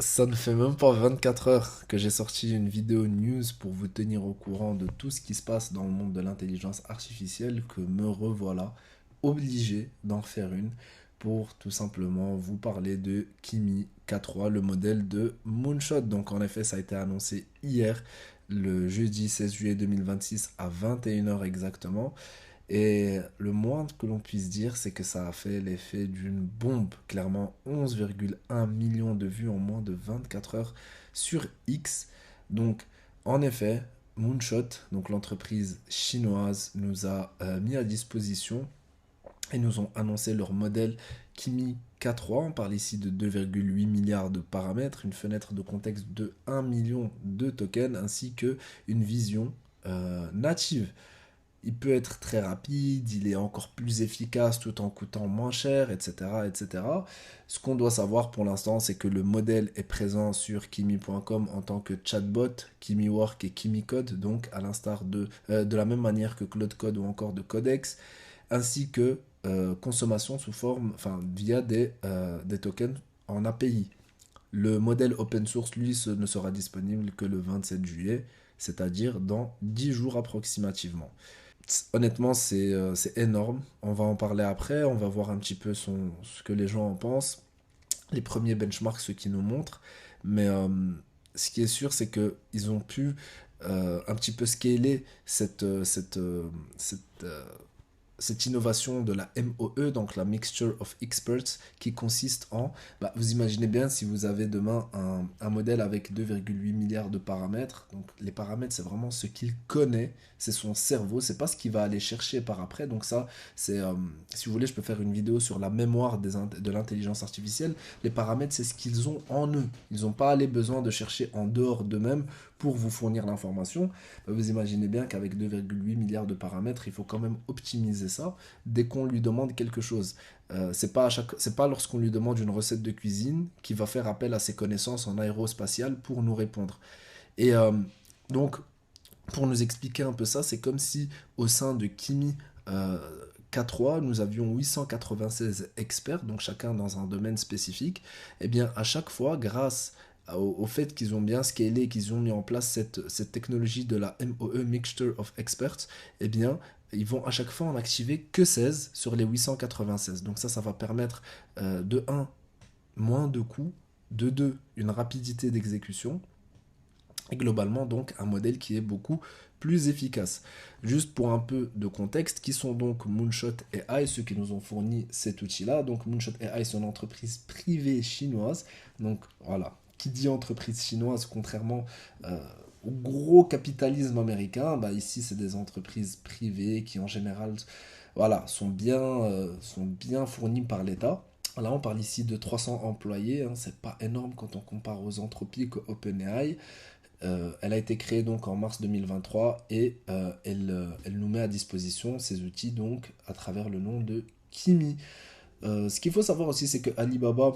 Ça ne fait même pas 24 heures que j'ai sorti une vidéo news pour vous tenir au courant de tout ce qui se passe dans le monde de l'intelligence artificielle que me revoilà obligé d'en faire une pour tout simplement vous parler de Kimi K3, le modèle de Moonshot. Donc en effet, ça a été annoncé hier, le jeudi 16 juillet 2026 à 21 heures exactement. Et le moins que l'on puisse dire, c'est que ça a fait l'effet d'une bombe. Clairement, 11,1 millions de vues en moins de 24 heures sur X. Donc, en effet, Moonshot, donc l'entreprise chinoise, nous a mis à disposition et nous ont annoncé leur modèle Kimi K3. On parle ici de 2,8 milliards de paramètres, une fenêtre de contexte de 1 million de tokens, ainsi que une vision native. Il peut être très rapide, il est encore plus efficace tout en coûtant moins cher, etc. etc. Ce qu'on doit savoir pour l'instant, c'est que le modèle est présent sur kimi.com en tant que chatbot, KimiWork et KimiCode, donc à l'instar de la même manière que Claude Code ou encore de Codex, ainsi que consommation sous forme, enfin via des tokens en API. Le modèle open source, lui, ne sera disponible que le 27 juillet, c'est-à-dire dans 10 jours approximativement. Honnêtement, c'est énorme. On va en parler après. On va voir un petit peu ce que les gens en pensent. Les premiers benchmarks, ce qui nous montrent. Mais ce qui est sûr, c'est qu'ils ont pu un petit peu scaler cette innovation de la MOE, donc la Mixture of Experts, qui consiste en, bah, vous imaginez bien si vous avez demain un modèle avec 2,8 milliards de paramètres, donc les paramètres c'est vraiment ce qu'il connaît, c'est son cerveau, c'est pas ce qu'il va aller chercher par après, donc ça c'est, si vous voulez je peux faire une vidéo sur la mémoire de l'intelligence artificielle, les paramètres c'est ce qu'ils ont en eux, ils n'ont pas les besoin de chercher en dehors d'eux-mêmes pour vous fournir l'information. Vous imaginez bien qu'avec 2,8 milliards de paramètres, il faut quand même optimiser ça dès qu'on lui demande quelque chose. C'est pas lorsqu'on lui demande une recette de cuisine qu'il va faire appel à ses connaissances en aérospatial pour nous répondre. Et donc, pour nous expliquer un peu ça, c'est comme si au sein de Kimi K3, nous avions 896 experts, donc chacun dans un domaine spécifique. Et bien, à chaque fois, grâce au fait qu'ils ont bien scalé, qu'ils ont mis en place cette technologie de la MOE, Mixture of Experts, eh bien, ils vont à chaque fois en activer que 16 sur les 896. Donc ça va permettre de un moins de coûts, de 2 une rapidité d'exécution, et globalement donc un modèle qui est beaucoup plus efficace. Juste pour un peu de contexte, qui sont donc Moonshot AI, ceux qui nous ont fourni cet outil-là. Donc Moonshot AI, c'est une entreprise privée chinoise. Donc voilà, qui dit entreprise chinoise, contrairement au gros capitalisme américain, bah ici c'est des entreprises privées qui en général voilà, sont bien fournies par l'État. Là, on parle ici de 300 employés, hein, c'est pas énorme quand on compare aux Anthropic, OpenAI. Elle a été créée donc en mars 2023 et elle nous met à disposition ces outils donc à travers le nom de Kimi. Ce qu'il faut savoir aussi, c'est que Alibaba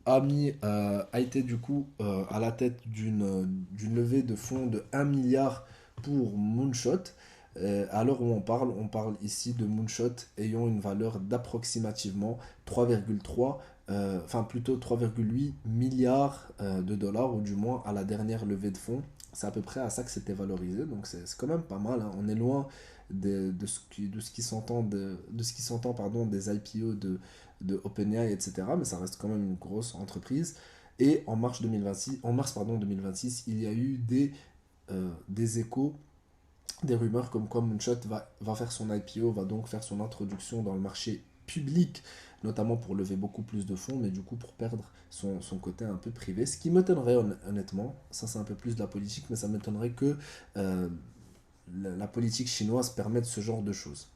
a été du coup à la tête d'une levée de fonds de 1 milliard pour Moonshot. À l'heure où on parle ici de Moonshot ayant une valeur d'approximativement 3,3, enfin plutôt 3,8 milliards de dollars, ou du moins à la dernière levée de fonds. C'est à peu près à ça que c'était valorisé, donc c'est quand même pas mal, hein. On est loin de ce qui s'entend de ce qui s'entend pardon des IPO de OpenAI, etc. Mais ça reste quand même une grosse entreprise. Et en mars pardon, 2026, il y a eu des échos, des rumeurs comme quoi Moonshot va faire son IPO, va donc faire son introduction dans le marché public, notamment pour lever beaucoup plus de fonds, mais du coup pour perdre son côté un peu privé. Ce qui m'étonnerait honnêtement, ça c'est un peu plus de la politique, mais ça m'étonnerait que euh, la politique chinoise permette ce genre de choses.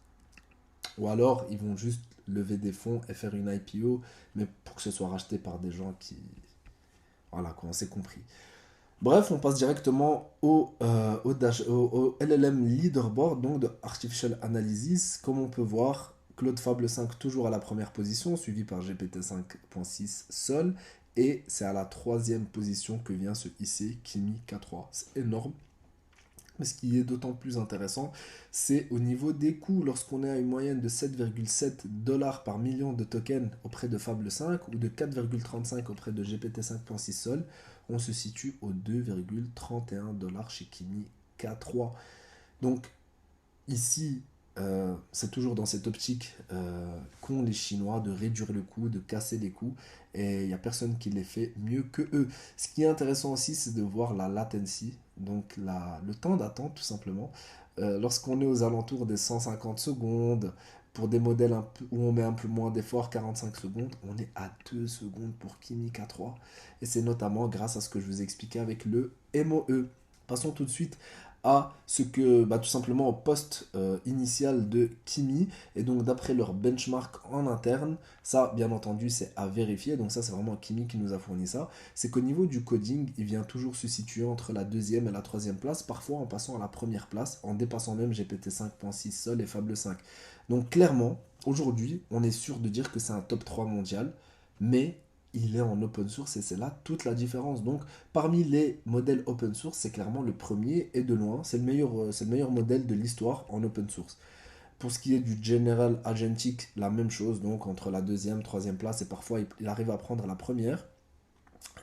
Ou alors, ils vont juste lever des fonds et faire une IPO, mais pour que ce soit racheté par des gens qui... Voilà, quoi, on s'est compris. Bref, on passe directement au LLM Leaderboard, donc de Artificial Analysis. Comme on peut voir, Claude Fable 5 toujours à la première position, suivi par GPT 5.6 seul. Et c'est à la troisième position que vient se hisser Kimi K3. C'est énorme. Mais ce qui est d'autant plus intéressant, c'est au niveau des coûts. Lorsqu'on est à une moyenne de 7,7 dollars par million de tokens auprès de Fable 5 ou de 4,35 auprès de GPT 5.6 Sol, on se situe aux 2,31 dollars chez Kimi K3. Donc ici, c'est toujours dans cette optique qu'ont les Chinois de réduire le coût, de casser les coûts, et il n'y a personne qui les fait mieux que eux. Ce qui est intéressant aussi, c'est de voir la latency, donc le temps d'attente tout simplement. Lorsqu'on est aux alentours des 150 secondes, pour des modèles où on met un peu moins d'effort, 45 secondes, on est à 2 secondes pour Kimi K3. Et c'est notamment grâce à ce que je vous ai expliqué avec le MOE. Passons tout de suite à ce que, tout simplement au poste initial de Kimi. Et donc d'après leur benchmark en interne, ça bien entendu c'est à vérifier, donc ça c'est vraiment Kimi qui nous a fourni ça, c'est qu'au niveau du coding, il vient toujours se situer entre la deuxième et la troisième place, parfois en passant à la première place, en dépassant même GPT 5.6 Sol et Fable 5. Donc clairement, aujourd'hui, on est sûr de dire que c'est un top 3 mondial, mais il est en open source et c'est là toute la différence. Donc, parmi les modèles open source, c'est clairement le premier et de loin, c'est le meilleur modèle de l'histoire en open source. Pour ce qui est du General Agentic, la même chose, donc entre la deuxième, troisième place et parfois il arrive à prendre la première.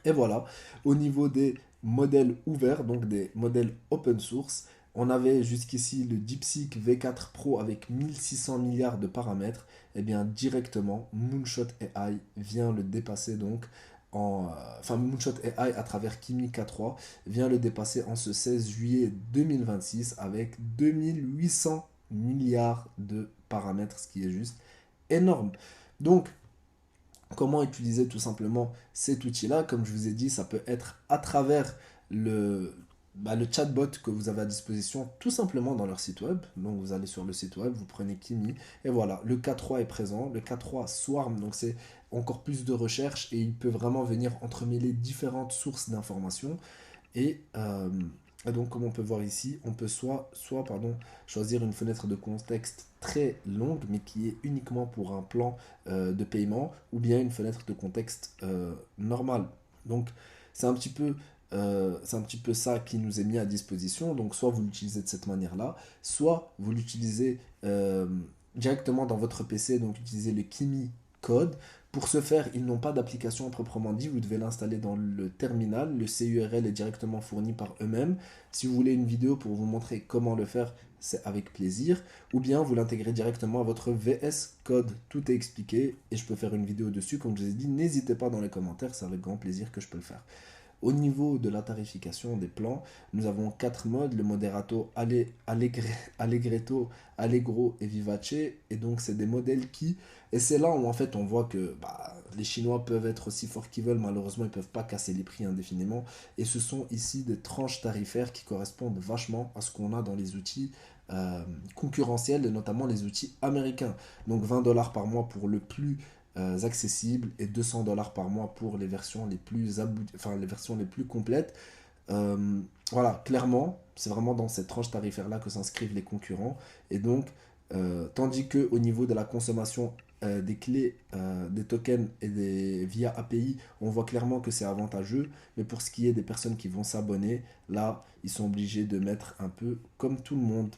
Et voilà, au niveau des modèles ouverts, donc des modèles open source, on avait jusqu'ici le DeepSeek V4 Pro avec 1600 milliards de paramètres. Et bien directement, Moonshot AI vient le dépasser donc enfin Moonshot AI à travers Kimi K3 vient le dépasser en ce 16 juillet 2026 avec 2800 milliards de paramètres, ce qui est juste énorme. Donc, comment utiliser tout simplement cet outil-là? Comme je vous ai dit, ça peut être à travers le chatbot que vous avez à disposition tout simplement dans leur site web. Donc vous allez sur le site web, vous prenez Kimi et voilà, le K3 est présent. Le K3 Swarm, donc c'est encore plus de recherche et il peut vraiment venir entremêler différentes sources d'informations. Et, euh, et donc, comme on peut voir ici, on peut choisir une fenêtre de contexte très longue, mais qui est uniquement pour un plan de paiement, ou bien une fenêtre de contexte normale. Donc, c'est un petit peu, c'est un petit peu ça qui nous est mis à disposition. Donc, soit vous l'utilisez de cette manière-là, soit vous l'utilisez directement dans votre PC, donc utilisez le Kimi Code. Pour ce faire, ils n'ont pas d'application proprement dit, vous devez l'installer dans le terminal, le CURL est directement fourni par eux-mêmes. Si vous voulez une vidéo pour vous montrer comment le faire, c'est avec plaisir. Ou bien vous l'intégrez directement à votre VS Code, tout est expliqué et je peux faire une vidéo dessus. Comme je vous ai dit, n'hésitez pas dans les commentaires, c'est avec grand plaisir que je peux le faire. Au niveau de la tarification des plans, nous avons 4 modes, le moderato, allegretto, allegro et vivace. Et donc c'est des modèles qui... Et c'est là où en fait on voit que les Chinois peuvent être aussi forts qu'ils veulent, malheureusement ils ne peuvent pas casser les prix indéfiniment. Et ce sont ici des tranches tarifaires qui correspondent vachement à ce qu'on a dans les outils concurrentiels, et notamment les outils américains. Donc 20 dollars par mois pour le plus accessibles et 200 dollars par mois pour les versions les plus les versions les plus complètes. Voilà, clairement, c'est vraiment dans cette tranche tarifaire-là que s'inscrivent les concurrents. Et donc, tandis que au niveau de la consommation des clés, des tokens et via API, on voit clairement que c'est avantageux. Mais pour ce qui est des personnes qui vont s'abonner, là, ils sont obligés de mettre un peu comme tout le monde.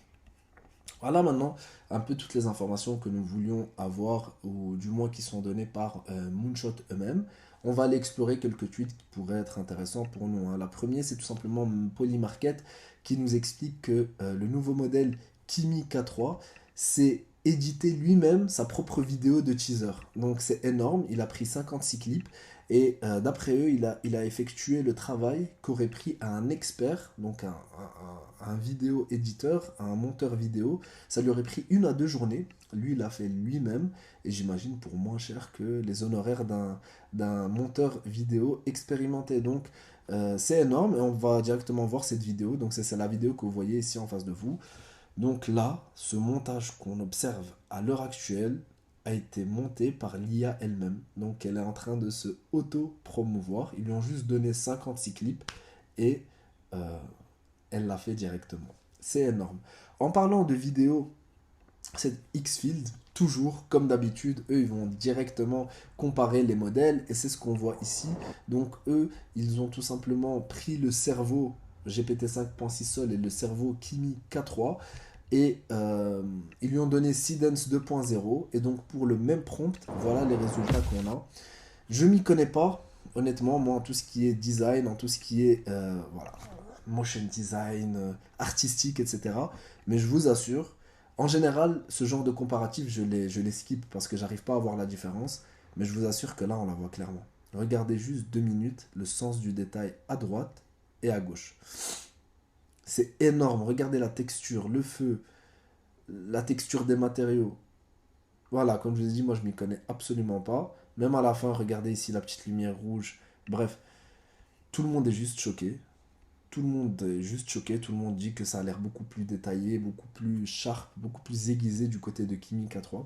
Voilà maintenant un peu toutes les informations que nous voulions avoir, ou du moins qui sont données par Moonshot eux-mêmes. On va aller explorer quelques tweets qui pourraient être intéressants pour nous, hein. La première, c'est tout simplement Polymarket qui nous explique que le nouveau modèle Kimi K3 s'est édité lui-même sa propre vidéo de teaser. Donc c'est énorme, il a pris 56 clips et d'après eux, il a effectué le travail qu'aurait pris un expert, donc un vidéo éditeur, un monteur vidéo. Ça lui aurait pris 1 à 2 journées. Lui, il l'a fait lui-même et j'imagine pour moins cher que les honoraires d'un monteur vidéo expérimenté. Donc c'est énorme et on va directement voir cette vidéo. Donc c'est la vidéo que vous voyez ici en face de vous. Donc là, ce montage qu'on observe à l'heure actuelle a été monté par l'IA elle-même. Donc elle est en train de se auto-promouvoir. Ils lui ont juste donné 56 clips et elle l'a fait directement. C'est énorme. En parlant de vidéo, c'est Xfield, toujours comme d'habitude, eux ils vont directement comparer les modèles et c'est ce qu'on voit ici. Donc eux, ils ont tout simplement pris le cerveau GPT 5.6 Sol et le cerveau Kimi K3. Et ils lui ont donné Seedance 2.0. Et donc pour le même prompt, voilà les résultats qu'on a. Je m'y connais pas, honnêtement, moi, en tout ce qui est design, en tout ce qui est voilà, motion design, artistique, etc. Mais je vous assure, en général, ce genre de comparatif, je les skip parce que j'arrive pas à voir la différence. Mais je vous assure que là, on la voit clairement. Regardez juste 2 minutes, le sens du détail à droite et à gauche. C'est énorme. Regardez la texture, le feu, la texture des matériaux. Voilà, comme je vous ai dit, moi je m'y connais absolument pas. Même à la fin, regardez ici la petite lumière rouge. Bref, tout le monde est juste choqué. Tout le monde est juste choqué. Tout le monde dit que ça a l'air beaucoup plus détaillé, beaucoup plus sharp, beaucoup plus aiguisé du côté de Kimi K3.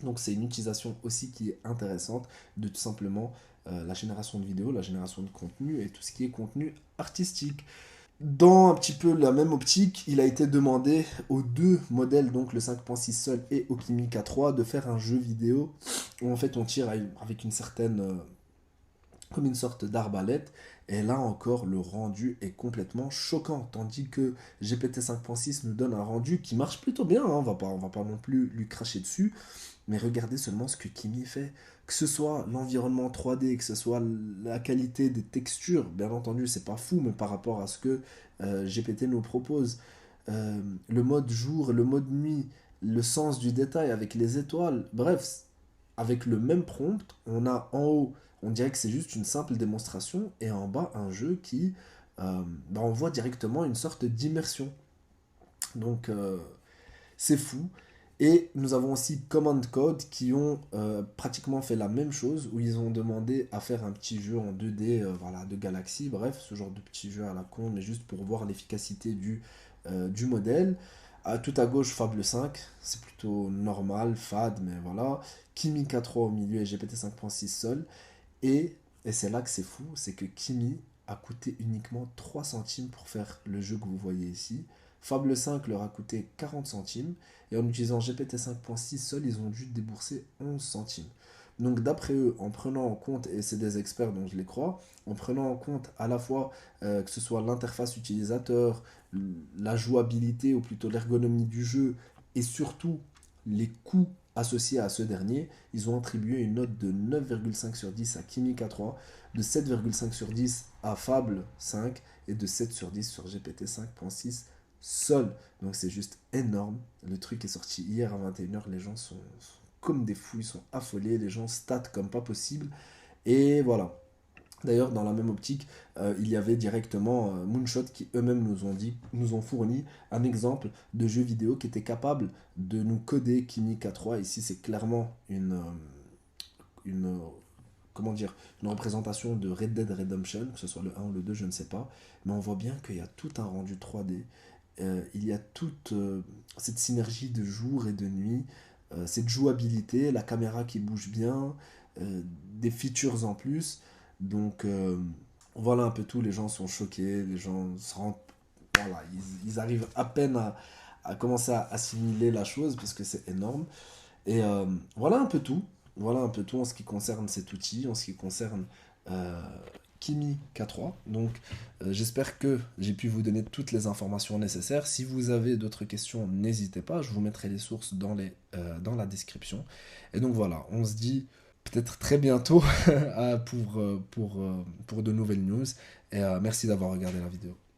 Donc c'est une utilisation aussi qui est intéressante de tout simplement la génération de vidéos, la génération de contenu et tout ce qui est contenu artistique. Dans un petit peu la même optique, il a été demandé aux deux modèles, donc le 5.6 Sol et au Kimi K3, de faire un jeu vidéo où en fait on tire avec une certaine, comme une sorte d'arbalète. Et là encore, le rendu est complètement choquant. Tandis que GPT 5.6 nous donne un rendu qui marche plutôt bien, hein, on va pas non plus lui cracher dessus. Mais regardez seulement ce que Kimi fait. Que ce soit l'environnement 3D, que ce soit la qualité des textures, bien entendu, c'est pas fou, mais par rapport à ce que GPT nous propose, le mode jour, le mode nuit, le sens du détail avec les étoiles, bref, avec le même prompt, on a en haut, on dirait que c'est juste une simple démonstration, et en bas, un jeu qui on voit directement une sorte d'immersion. Donc, c'est fou. Et nous avons aussi Command Code qui ont pratiquement fait la même chose, où ils ont demandé à faire un petit jeu en 2D voilà, de Galaxy, bref, ce genre de petit jeu à la con, mais juste pour voir l'efficacité du modèle. Tout à gauche, Fable 5, c'est plutôt normal, fade, mais voilà. Kimi K3 au milieu et GPT 5.6 Sol. Et c'est là que c'est fou, c'est que Kimi a coûté uniquement 3 centimes pour faire le jeu que vous voyez ici. Fable 5 leur a coûté 40 centimes. Et en utilisant GPT 5.6 seul, ils ont dû débourser 11 centimes. Donc d'après eux, en prenant en compte, et c'est des experts dont je les crois, en prenant en compte à la fois que ce soit l'interface utilisateur, la jouabilité ou plutôt l'ergonomie du jeu, et surtout les coûts associés à ce dernier, ils ont attribué une note de 9,5 sur 10 à Kimi K3, de 7,5 sur 10 à Fable 5 et de 7 sur 10 sur GPT 5.6 seul. Donc c'est juste énorme. Le truc est sorti hier à 21h. Les gens sont comme des fous, ils sont affolés. Les gens statent comme pas possible. Et voilà. D'ailleurs, dans la même optique, il y avait directement Moonshot qui eux-mêmes nous ont fourni un exemple de jeu vidéo qui était capable de nous coder Kimi K3. Ici, c'est clairement une comment dire, une représentation de Red Dead Redemption, que ce soit le 1 ou le 2, je ne sais pas. Mais on voit bien qu'il y a tout un rendu 3D. Il y a toute cette synergie de jour et de nuit, cette jouabilité, la caméra qui bouge bien, des features en plus. Donc voilà un peu tout, les gens sont choqués, les gens se rendent... Voilà, ils arrivent à peine à commencer à assimiler la chose parce que c'est énorme. Et voilà un peu tout. Voilà un peu tout en ce qui concerne cet outil, en ce qui concerne euh, Kimi K3. Donc j'espère que j'ai pu vous donner toutes les informations nécessaires. Si vous avez d'autres questions, n'hésitez pas. Je vous mettrai les sources dans la description. Et donc voilà, on se dit peut-être très bientôt pour de nouvelles news. Et merci d'avoir regardé la vidéo.